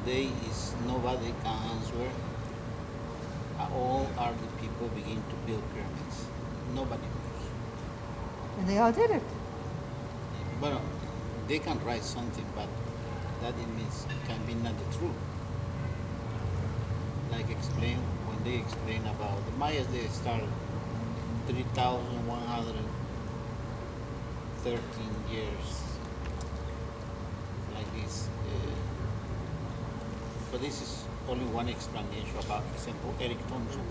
today is nobody can answer. All are the people begin to build pyramids. Nobody knows. And they all did it. But they can write something, but that it means it can be not the truth. Like explain when they explain about the Mayas, they started 3,113 years like this. But this is only one explanation about, for example, Eric Thompson.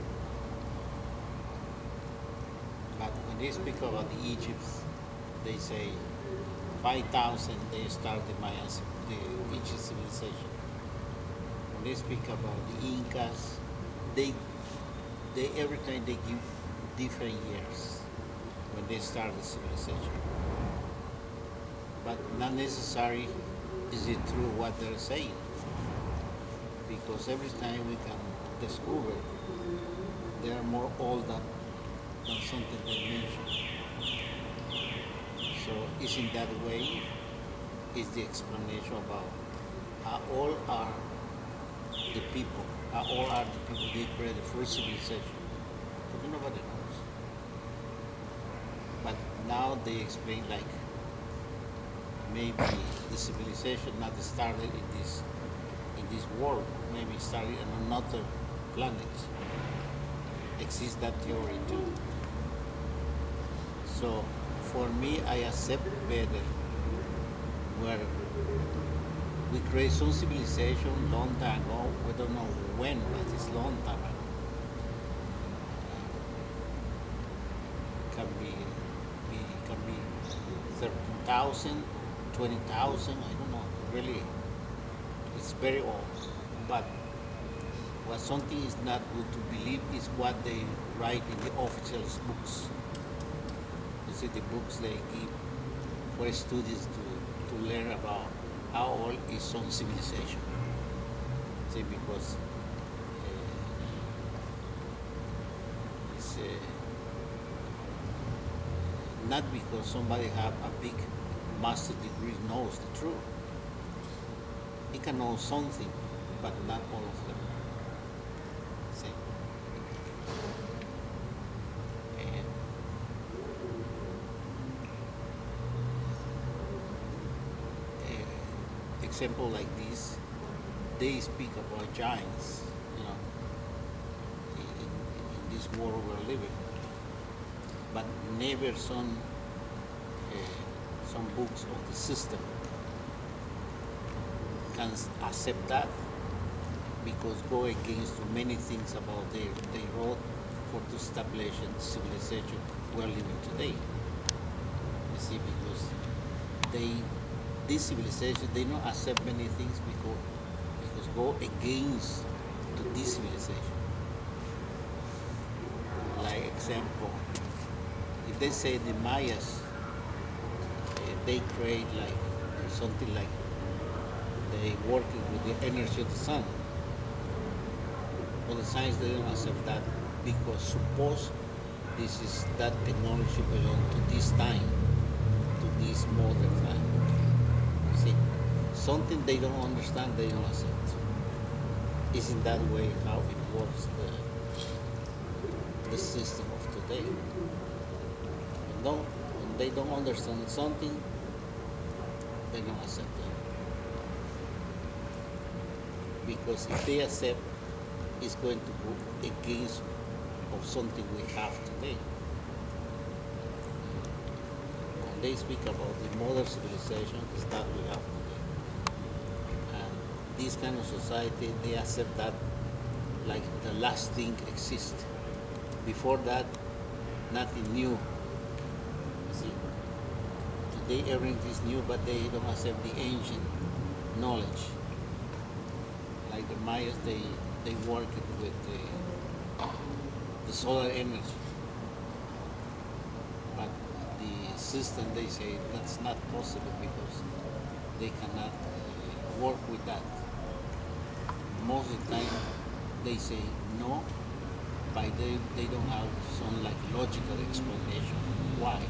But when they speak about the Egypt, they say 5,000 they start the Mayans, the Egypt civilization. When they speak about the Incas, they every time they give different years when they start the civilization. But not necessarily is it true what they're saying, because every time we can discover they are more old than something they mentioned. So is in that way is the explanation about how old are the people, how old are the people they created the first civilization. But nobody knows. But now they explain like maybe the civilization not started in this world, maybe started on another planet. Exists that theory too. So for me, I accept better where we create some civilization long time ago. We don't know when, but it's long time ago. Can be 13,000, 20,000. I don't know. Really, it's very old. But what something is not good to believe is what they write in the official books. You see the books they give for students to learn about how old is some civilization. See, because it's not because somebody have a big master degree knows the truth. He can know something, but not all of them. See? And example like this, they speak about giants, you know, in this world we're living, but never some books of the system can accept that because go against many things about they wrote for to establish the civilization we're living today. You see, because they this civilization they don't accept many things because go against to this civilization. Like example, if they say the Mayas, they create like something like they working with the energy of the sun. But the science they don't accept that because suppose this is that technology belong to this time, to this modern time. You see, something they don't understand, they don't accept. Isn't that way how it works the system of today? When they don't understand something, they don't accept it. Because if they accept, it's going to go against of something we have today. When they speak about the modern civilization, it's that we have today. And this kind of society, they accept that like the last thing exists. Before that, nothing new. You see, today everything is new, but they don't accept the ancient knowledge. Like the Mayas, they work with the solar energy. But the system, they say that's not possible because they cannot work with that. Most of the time, they say no, but they don't have some like logical explanation why.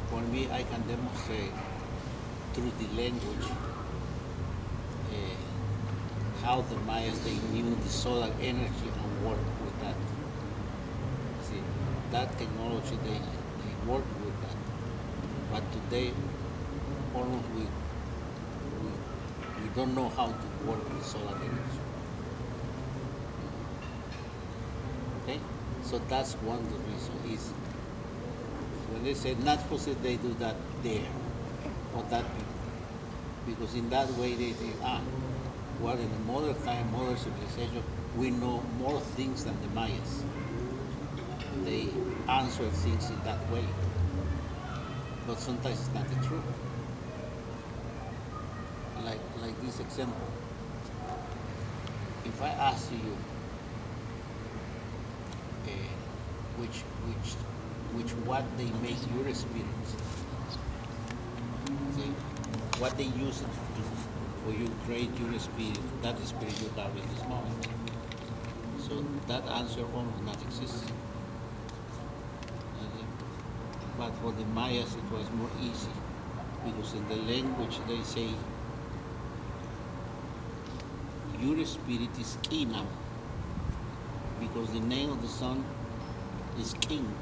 For me, I can demonstrate through the language how the Mayas they knew the solar energy and worked with that. See, that technology they worked with that. But today, almost we don't know how to work with solar energy. Okay, so that's one of the reasons is when they say not supposed to they do that there or that people, because in that way they think well in the modern time, modern civilization, we know more things than the Mayas. They answer things in that way, but sometimes it's not the truth. Like this example, if I ask you which what they make your experience, see, what they use it to for you create your experience, that experience you have in this moment. So that answer almost not exists. But for the Mayas it was more easy because in the language they say your spirit is Kinam because the name of the sun is king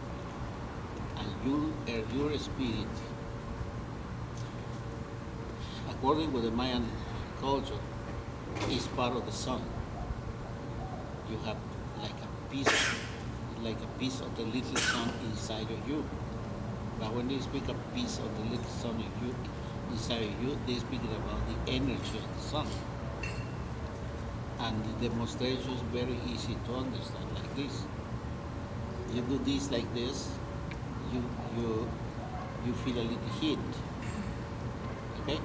and you are your spirit. According with the Mayan culture, is part of the sun. You have like a piece of the little sun inside of you. But when they speak a piece of the little sun of you inside of you, they speak about the energy of the sun. And the demonstration is very easy to understand like this. You do this like this, you feel a little heat. Okay?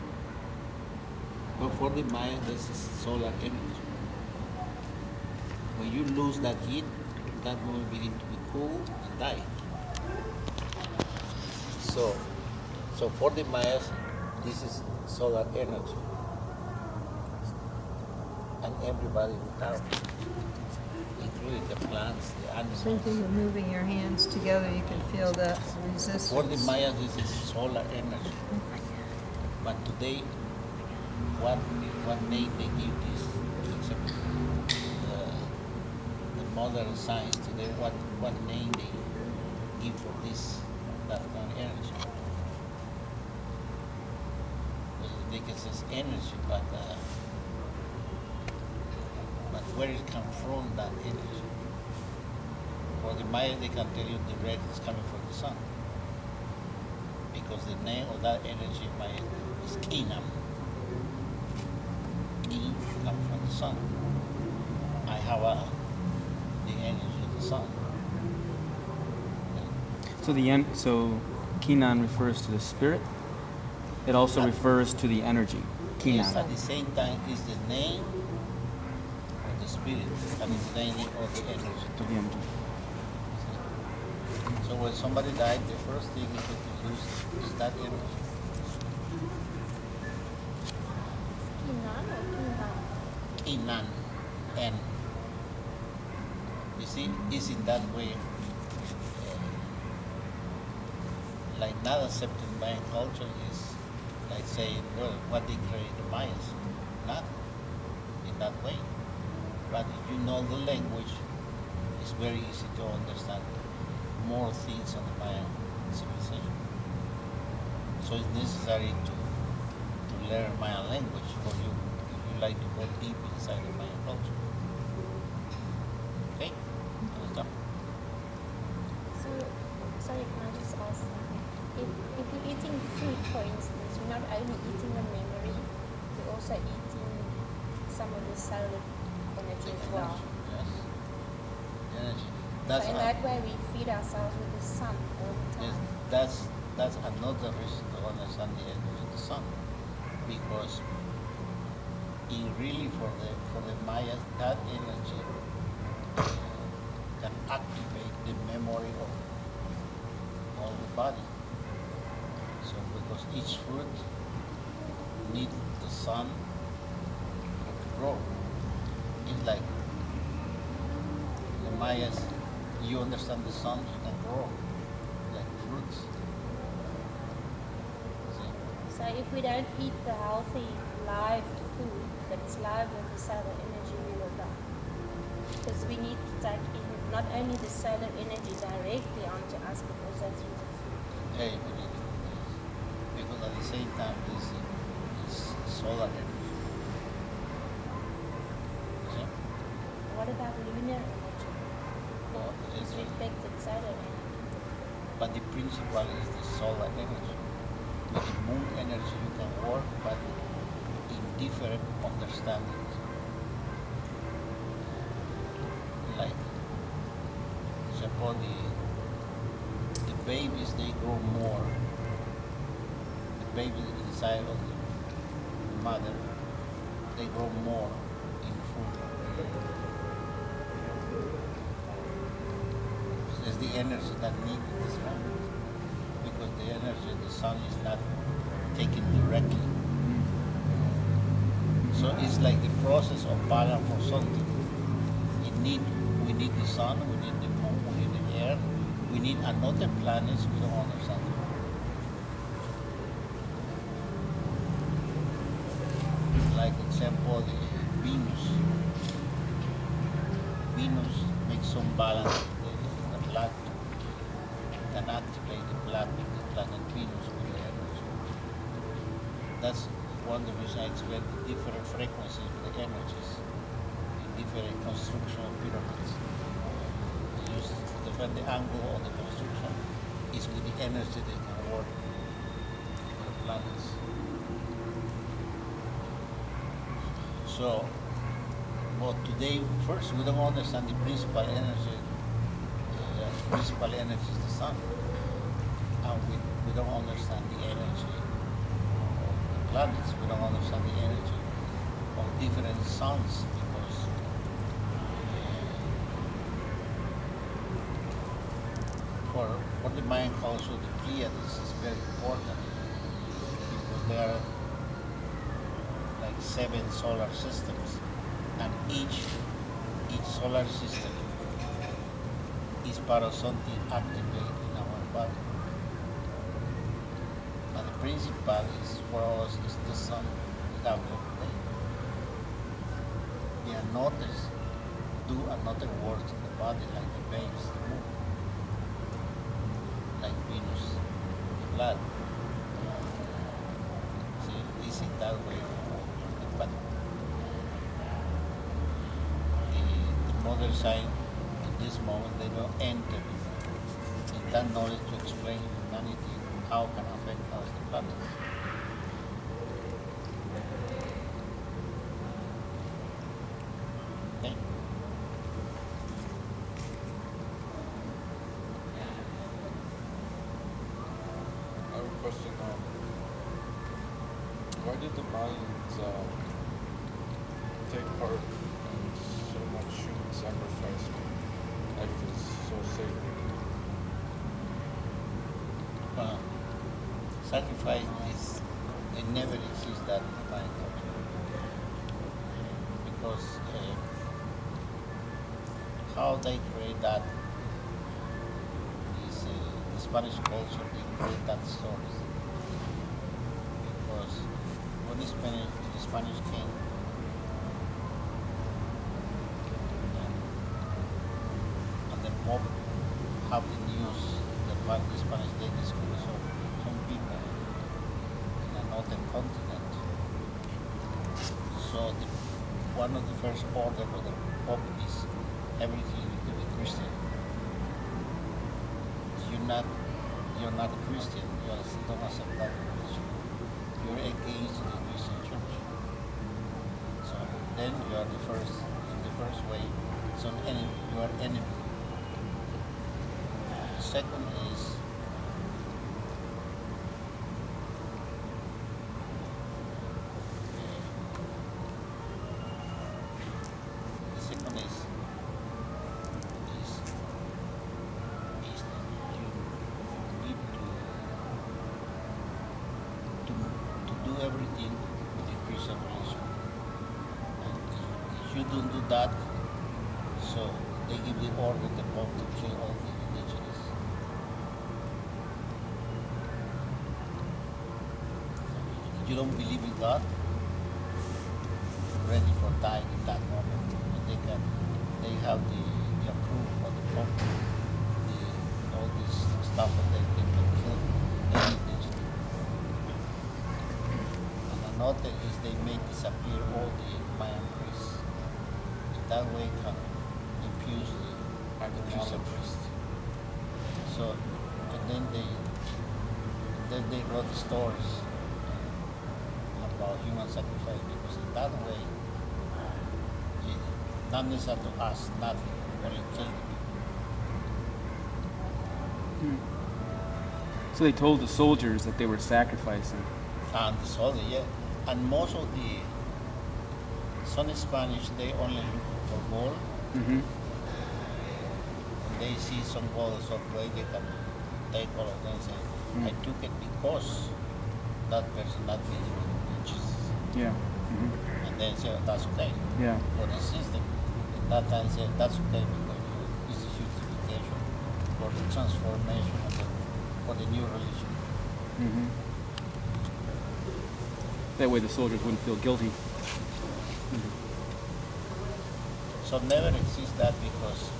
But for the Maya, this is solar energy. When you lose that heat, that moment begin to be cool and die. So for the Mayas, this is solar energy. And everybody without it, including the plants, the animals. So if you're moving your hands together, you can feel the resistance. For the Mayas, this is solar energy. But today, what name they give this, except the modern science today, what name they give for this, that kind of energy? They can say energy, but where it comes from, that energy? For the Maya, they can tell you direct it's coming from the sun. Because the name of that energy Maya is Kinam. Ki comes from the sun. I have the energy of the sun. So Kinan refers to the spirit. It also refers to the energy. Kinan. Yes, at the same time is the name of the spirit and it's the name of the energy. To the energy. So when somebody died, the first thing you could use is that energy. Kinan or Kinan? Inan, N. You see, it's in that way. Like not accepting Mayan culture is like saying, well, what they create the Mayas. Not in that way. But if you know the language, it's very easy to understand more things on the Mayan civilization. So it's necessary to learn Mayan language for you if you like to go deep inside the Mayan culture. Okay? Understand? So, sorry, can I just ask something? If you're eating food, for instance, you're not only eating the memory, you're also eating some of the cellular energy as well. Yes. Energy. So in that way, we feed ourselves with the sun all the Yes, time. that's another reason to understand the energy of the sun, because really for the Mayas, that energy can activate the memory of all the body. So because each fruit needs the sun to grow. It's like the Mayas, you understand the sun, you can grow like fruits. See? So if we don't eat the healthy live food that's live with the cellular energy, Because we need to tap in not only the solar energy directly onto us, but also through the food. Yeah, you need it. Because at the same time, this is solar energy. See? What about lunar energy? Well, It's reflected solar energy. but the principle is the solar energy. With the moon energy, you can work, but in different understandings. Like, suppose the babies, they grow more. The babies inside of the mother, they grow more in food. It's the energy that needs this moment, because the energy the sun is not taken directly. So it's like the process of balance for something. We need the sun, we need the moon, we need the air, we need another planet, we don't understand. Like example, the Venus. Venus makes some balance in the blood, can activate the blood of the planet Venus with the energy. That's one of the reasons I explained the different frequencies of the energies in different construction of pyramids. They use to defend the angle of the construction is with the energy they can work with the planets. So, but today, first, we don't understand the principal energy. The principal energy is the sun. And we don't understand the energy of the planets. We don't understand the energy of different suns because for the Mayan culture, the Pleiades is very important because there are like 7 solar systems, and each solar system is part of something activated in our body. And the principle is for us is the sun we have every day. The anothers do another work in the body like the veins, the moon, like Venus, the blood. See, is it that way? But the mother side, in this moment, they don't enter in that knowledge to explain humanity how can affect us the planet. Okay? I have a question. Why did the Mayans take part in so much human sacrifice when life is so sacred? Sacrifice is, it never exists that in the Mayan culture. Because how they create that is the Spanish culture, they create that stories. Because when the Spanish came, and the mob have the news that the Spanish they discovered some people in another continent. So one of the first order of the Pope is everything to be Christian. You're not Christian. You don't accept that religion. You're against the Christian Church. So then you are in the first way. So you are enemy. The second is you need to do everything with the Christian religion. And if you don't do that, so they give the order the Pope to kill all the indigenous. If you don't believe in God, you're ready for dying in that moment. And they have the approval of the Pope, all this stuff that they can kill any digital. And another is they may disappear all the Mayan priests. In that way can infuse the Christian priests. So, and then they wrote stories about human sacrifice because in that way, not necessary to ask nothing, only kill them. So they told the soldiers that they were sacrificing. And the soldier, yeah. And most of some Spanish, they only look for gold. Mm-hmm. When they see some gold or some way, they can take all of them and say, I took it because that person not believing in Jesus. Yeah. Mm-hmm. And then say, that's okay. Yeah. But the system, at that time, said, that's okay because it's a justification for the transformation for the new religion. Mm-hmm. That way the soldiers wouldn't feel guilty. So never exists that because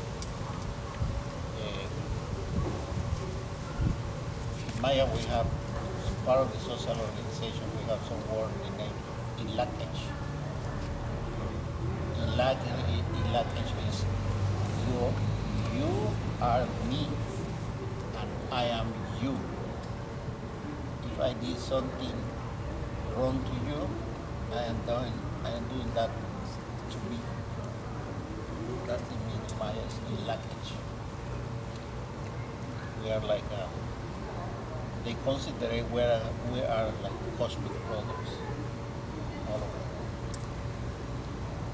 in Maya we have, as part of the social organization, we have some word in Lakesh. In Lakesh is you are me and I am you. If I did something wrong to you, I am doing that to me. That means Maya in Lakesh. We are like they consider we are like cosmic brothers. All of them.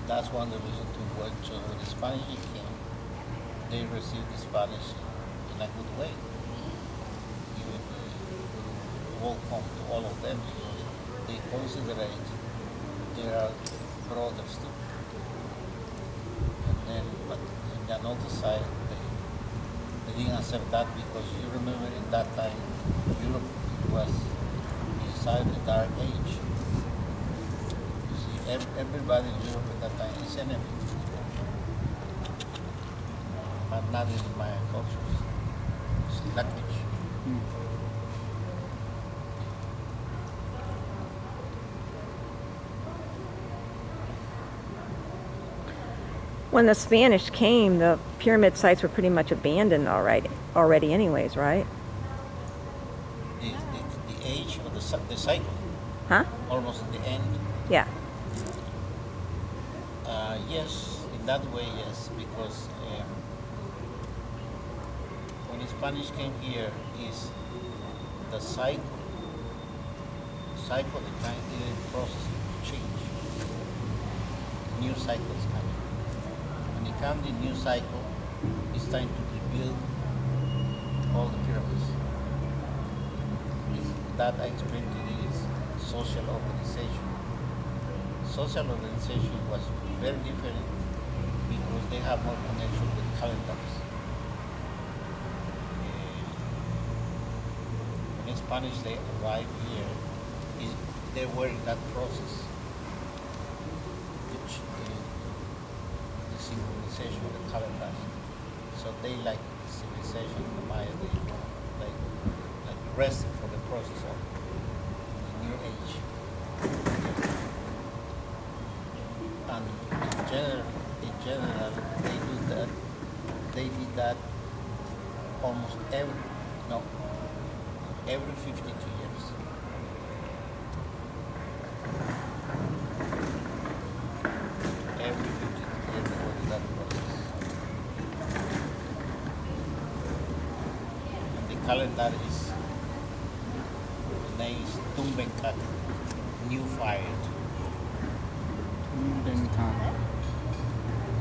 That's one of the reasons to work. So when the Spanish came, they received the Spanish in a good way. Even welcome to all of them because they consider they are brothers too. And then, but on the other side, they didn't accept that because you remember in that time, Europe was inside the dark age. You see, everybody in Europe at that time is enemy. But not in the Mayan cultures. It's language. When the Spanish came, the pyramid sites were pretty much abandoned already anyways, right? The age of the cycle, Huh? almost at the end. Yeah. Yes, in that way, yes, because when the Spanish came here, is the cycle, the kind of process change. New cycles coming. When it comes the new cycle, it's time to rebuild all the pyramids. That I explained to you is social organization. Social organization was very different because they have more connection with calendars. When in Spanish they arrive here, they were in that process. The synchronization of the calendars. So they like the civilization, the Maya, they like resting for the process of the new age. And in general, they did that almost every 52 years. Every 52 years they went through that process. And the calendar is, the name is Tumbenkat, new fire. Tumbenkan.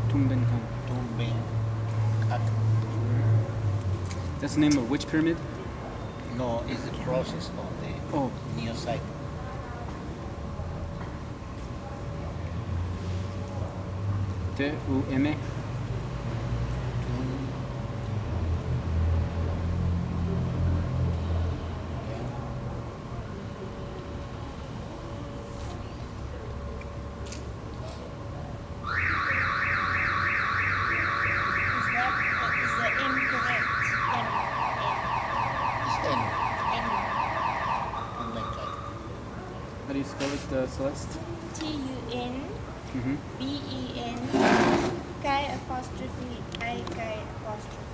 Tumbenkat. That's the name of which pyramid? No, it's the process of the new cycle. T-U-M. Celeste? TUN Mm-hmm. BEN Kai apostrophe I Kai apostrophe.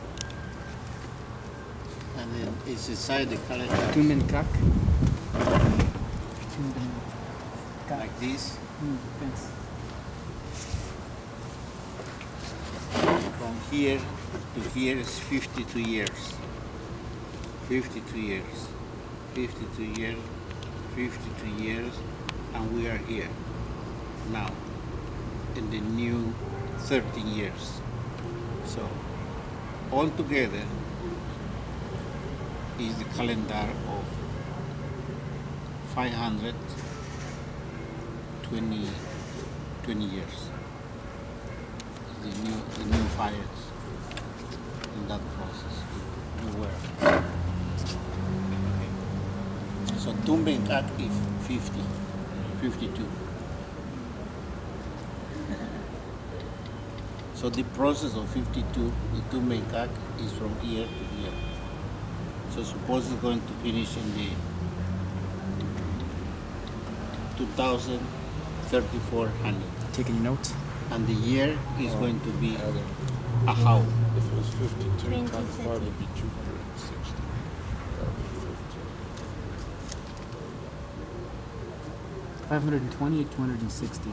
And then it's inside the calendar Tumen Kak. Tumen Kak. like this. Thanks. From here to here is 52 years. 52 years. 52 years. 52 years. And we are here now in the new 13 years. So altogether is the calendar of 520 years. The new fires in that process. New world. Okay. So Tumbenkak is 50, 52. So the process of 52, the Tumbenkak is from here to here. So suppose it's going to finish in the 23,400. Taking notes? And the year is going to be Adding. a how? If it was 52 times 5, 2030. it'd be 260. That would be 520 or 260?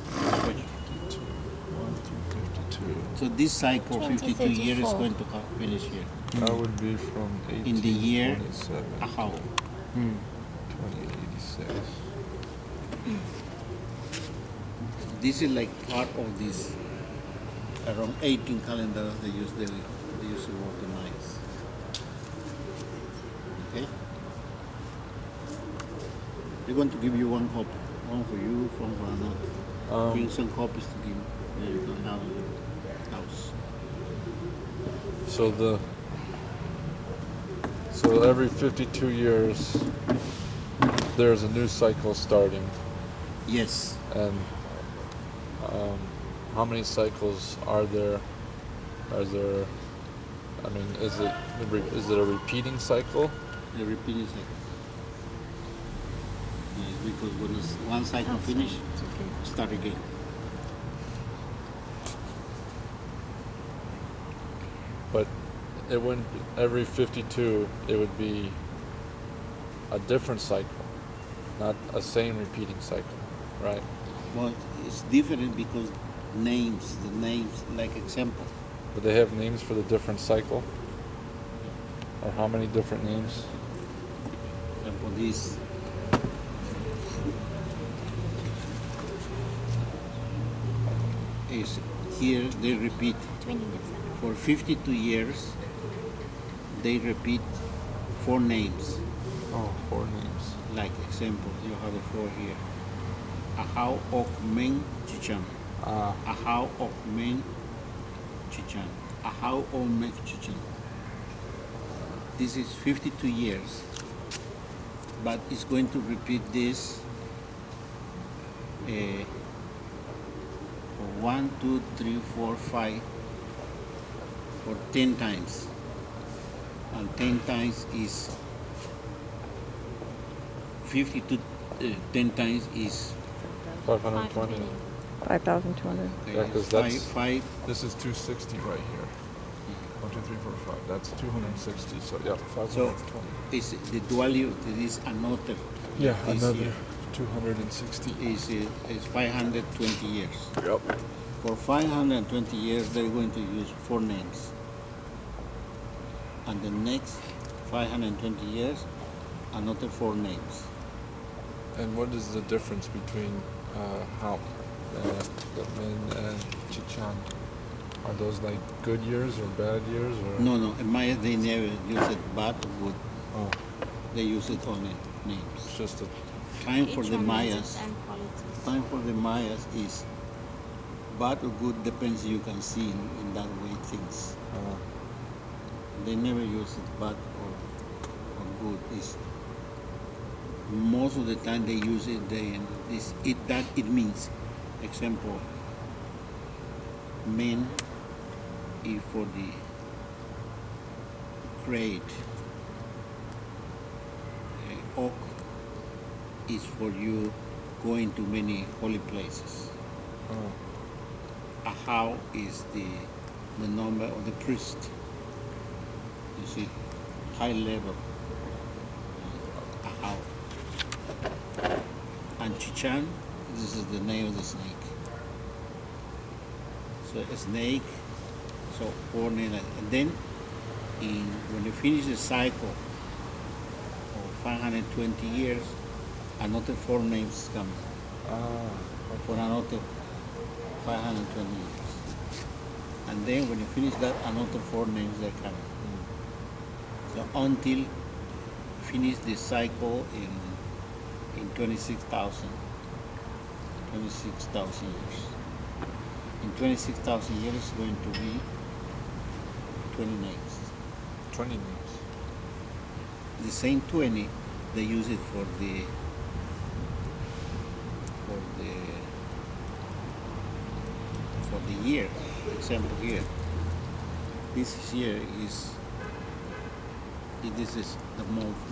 52. 1 through 52. So this cycle, 52 years, is 2034. going to finish here. That would be from In the year, 1827 a how? to 2086. This is like part of this. Around 18 calendars they use to work the Mayans. Okay? They're going to give you one copy. One for you, one for another. Bring some copies to give. Then you can have in your house. So every 52 years, there's a new cycle starting, Yes. and how many cycles are there? Are there? I mean, is it a repeating cycle? The repeating cycle. Yes, because when it's one cycle finish, start again. But it wouldn't. Every 52, it would be a different cycle, not a same repeating cycle, right? Well, it's different because the names, like example. Would they have names for the different cycle? Or how many different names? Example, this. Is here they repeat 20 different. for 52 years. They repeat 4 names. Oh, 4 names. Like example, you have the 4 here. Ahau Ok Men Chichan. Ahau Ok Men Chichan. Ahau Ok Men Chichan. This is 52 years, but it's going to repeat this 1, 2, 3, 4, 5 for 10 times. And 10 times is 52, 10 times is 520. 5,200. Yeah, 'cause that's- 5. This is 260 right here. 1, 2, 3, 4, 5. That's 260. So yeah, 520. Is the value is another. Yeah, this another year 260. is 520 years. Yep. For 520 years, they're going to use 4 names. And the next 520 years, another 4 names. And what is the difference between how the Min and Chichan? Are those like good years or bad years or? No, in Maya they never use it bad or good. Oh, They use it only names. it's just a. Time for Each the one has Mayas. its own qualities. Time for the Mayas is bad or good depends you can see in that way things. They never use it bad or good. It's, most of the time they use it it means example men is for the create ok is for you going to many holy places. Oh. Ahau is the number of the priest. You see, high level. Ahau. And Chichan, this is the name of the snake. So a snake, so 4 names. And then when you finish the cycle of 520 years, another 4 names come for another 520 years. And then when you finish that, another 4 names are coming. So until finish the cycle in 26,000 years. In 26,000 years, it's going to be 20 names. 20 names. The same 20, they use it for the year. Example here. This year is the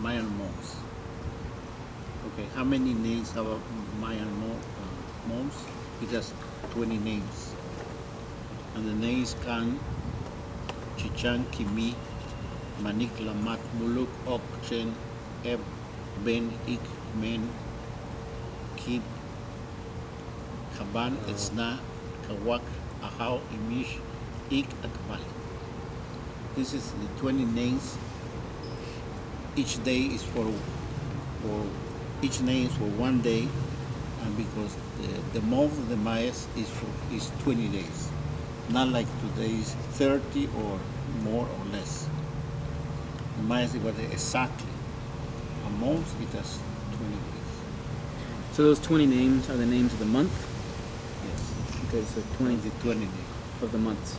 Mayan months. Okay, how many names have a Mayan months? It has 20 names. And the names can Chichan, Kimi, Manik, Lamat, Muluk, Ok, Chen, Eb, Ben, Ik, Men, Kib, Kaban, Etzna, Kawak, Ahau, Imish, Ik, Akbal. This is the 20 names. Each day is for each name is for 1 day, and because the month of the Mayas is 20 days, not like today's 30 or more or less. The Mayas it was exactly a month. It has 20 days. So those 20 names are the names of the month? Yes. Okay, so 20 The 20 days. of the months.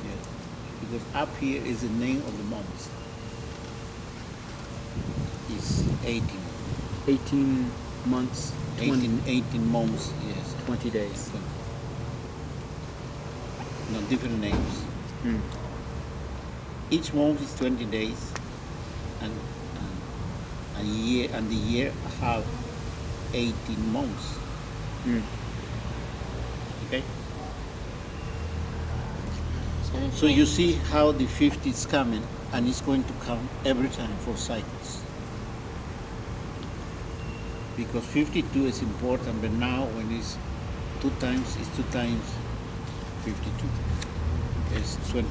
Yes. Because up here is the name of the months. It's 18. 18 months, 20, 18 months, yes. 20 days. No, different names. Mm. Each month is 20 days, and a year, and the year have 18 months. Mm. Okay. So you see how the 50 is coming, and it's going to come every time for cycles. Because 52 is important, but now when it's 2 times 52. It's 20.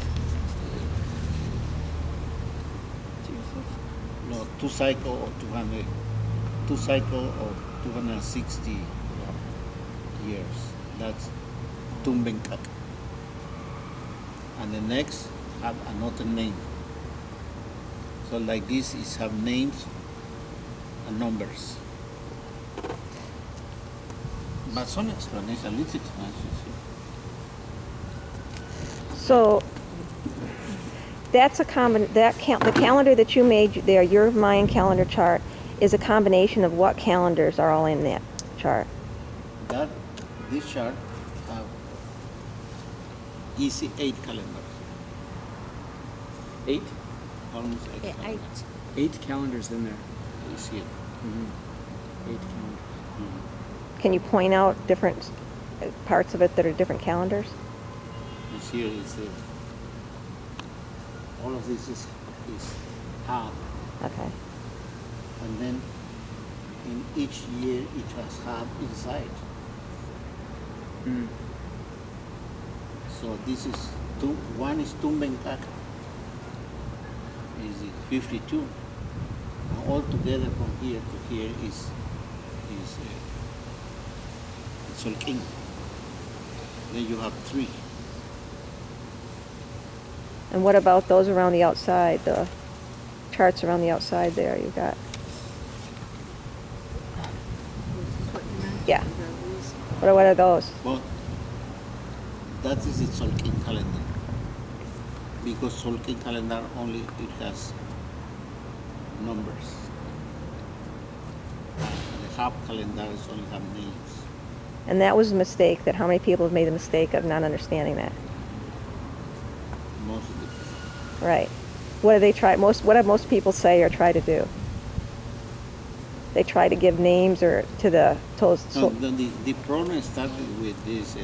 No, 2 cycle of 200. 2 cycle of 260 years. That's Tumbenkak. And the next have another name. So like this is have names and numbers. But some explanation, little explanation. So that's the calendar that you made there, your Mayan calendar chart, is a combination of what calendars are all in that chart? This chart have easy 8 calendars. 8? Almost 8 Yeah, calendars. 8 calendars in there. You see it. Mm-hmm. 8 calendars. Can you point out different parts of it that are different calendars? You see it is all of this is half. Okay. And then in each year it has half inside. Mm. So this is one is Tumbenkak, is 52. And all together from here to here is Solking. Then you have 3. And what about those around the outside, the charts around the outside there you got? Yeah. What are those? But that is the Solking calendar. Because Solking calendar only it has numbers. The half calendars only have names. And that was a mistake, that how many people have made the mistake of not understanding that? Most of the people. Right. What do they try, what do most people say or try to do? They try to give names or to the No, so the problem started with this